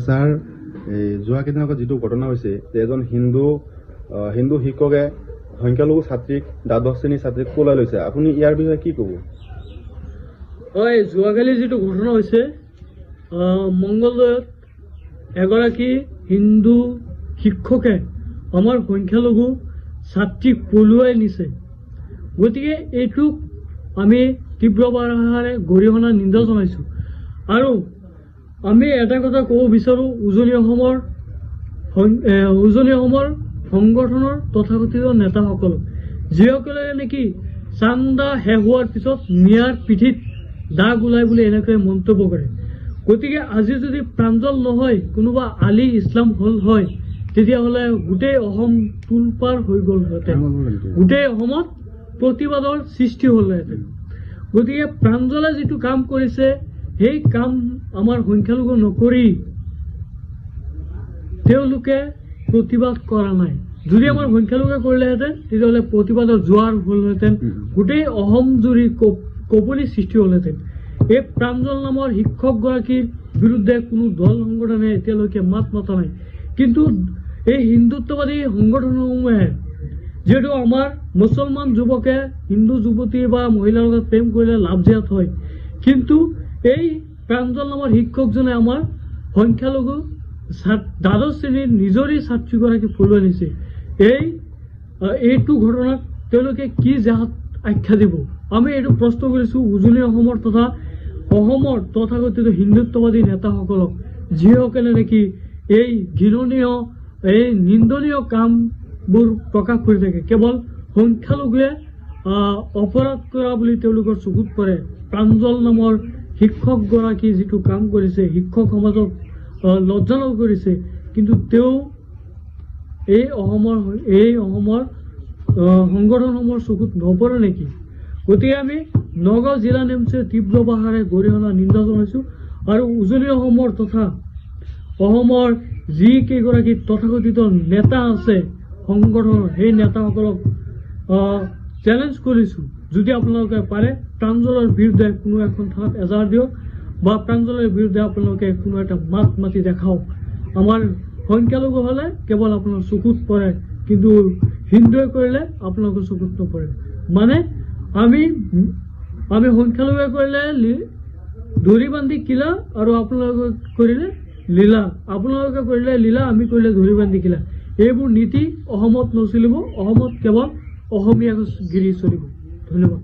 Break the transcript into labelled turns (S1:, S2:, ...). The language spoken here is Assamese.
S1: ছাৰ যোৱা কেইদিন আগত যিটো ঘটনা হৈছে যে এজন হিন্দু শিক্ষকে সংখ্যালঘু ছাত্ৰীক দ্বাদশ শ্ৰেণীৰ ছাত্ৰীক পলাই লৈছে, আপুনি ইয়াৰ বিষয়ে কি ক'ব?
S2: হয়, যোৱাকালি যিটো ঘটনা হৈছে মংগলদৈত এগৰাকী হিন্দু শিক্ষকে আমাৰ সংখ্যালঘু ছাত্ৰীক পলুৱাই নিছে। গতিকে এইটোক আমি তীব্ৰ ভাষাৰে গৰিহণা নিন্দা জনাইছোঁ। আৰু আমি এটা কথা ক'ব বিচাৰোঁ, উজনি অসমৰ সংগঠনৰ তথাকথিত নেতাসকলক, যিসকলে নেকি চান্দা শেষ হোৱাৰ পিছত মিয়াৰ পিঠিত দাগ ওলাই বুলি এনেকৈ মন্তব্য কৰে। গতিকে আজি যদি প্ৰাঞ্জল নহয় কোনোবা আলি ইছলাম হল হয়, তেতিয়াহ'লে গোটেই অসম তোলপাৰ হৈ গ'লহেঁতেন, গোটেই অসমত প্ৰতিবাদৰ সৃষ্টি হ'লহেঁতেন। গতিকে প্ৰাঞ্জলে যিটো কাম কৰিছে সেই কাম আমাৰ সংখ্যালঘু নকৰি তেওঁলোকে প্ৰতিবাদ কৰা নাই। যদি আমাৰ সংখ্যালঘুৱে কৰিলেহেঁতেন তেতিয়াহ'লে প্ৰতিবাদৰ জোৱাৰ হ'লহেঁতেন, গোটেই অসম জুৰি কঁপনি সৃষ্টি হ'লহেঁতেন। এই প্ৰাঞ্জল নামৰ শিক্ষকগৰাকীৰ বিৰুদ্ধে কোনো দল সংগঠনে এতিয়ালৈকে মাত মতা নাই। কিন্তু এই হিন্দুত্ববাদী সংগঠনসমূহে যিহেতু আমাৰ মুছলমান যুৱকে হিন্দু যুৱতী বা মহিলাৰ লগত প্ৰেম কৰিলে লাভজেহাত হয়, কিন্তু এই প্ৰাঞ্জল নামৰ শিক্ষকজনে আমাৰ সংখ্যালঘু দ্বাদশ শ্ৰেণীৰ নিজৰে ছাত্ৰীগৰাকী পলুৱাই নিছে। এইটো ঘটনাক তেওঁলোকে কি জাত আখ্যা দিব? আমি এইটো প্ৰশ্ন কৰিছোঁ উজনি অসমৰ তথা অসমৰ তথাকথিত হিন্দুত্ববাদী নেতাসকলক, যিসকলে নেকি এই ঘৃণনীয় এই নিন্দনীয় কামবোৰ প্ৰকাশ কৰি থাকে। কেৱল সংখ্যালঘুৱে অপৰাধ কৰা বুলি তেওঁলোকৰ চকুত পৰে। প্ৰাঞ্জল নামৰ শিক্ষকগৰাকী যিটো কাম কৰিছে, শিক্ষক সমাজক লজ্জাজনক কৰিছে, কিন্তু তেওঁ এই অসমৰ সংগঠনসমূহৰ চকুত নপৰে নেকি? গতিকে আমি নগাঁও জিলা নেমচে তীব্ৰ ভাষাৰে গৰিহণা নিন্দা জনাইছোঁ। আৰু উজনি অসমৰ তথা অসমৰ যিকেইগৰাকী তথাকথিত নেতা আছে সংগঠনৰ, সেই নেতাসকলক চেলেঞ্জ কৰিছোঁ, যদি আপোনালোকে পাৰে প্ৰাঞ্জলৰ বিৰুদ্ধে কোনো এখন থানাত এজাহাৰ দিয়ক বা প্ৰাঞ্জলৰ বিৰুদ্ধে আপোনালোকে কোনো এটা মাত মাতি দেখাওক। আমাৰ সংখ্যালঘু হ'লে কেৱল আপোনাৰ চকুত পৰে, কিন্তু হিন্দুৱে কৰিলে আপোনালোকৰ চকুত নপৰে। মানে আমি সংখ্যালঘুৱে কৰিলে ধৰি বান্ধি কিলা, আৰু আপোনালোকে কৰিলে লীলা। আপোনালোকে কৰিলে লীলা, আমি কৰিলে ধৰি বান্ধি কিলা। এইবোৰ নীতি অসমত নচলিব। অসমত কেৱল অসমীয়াগিৰি চলিব। ধন্যবাদ।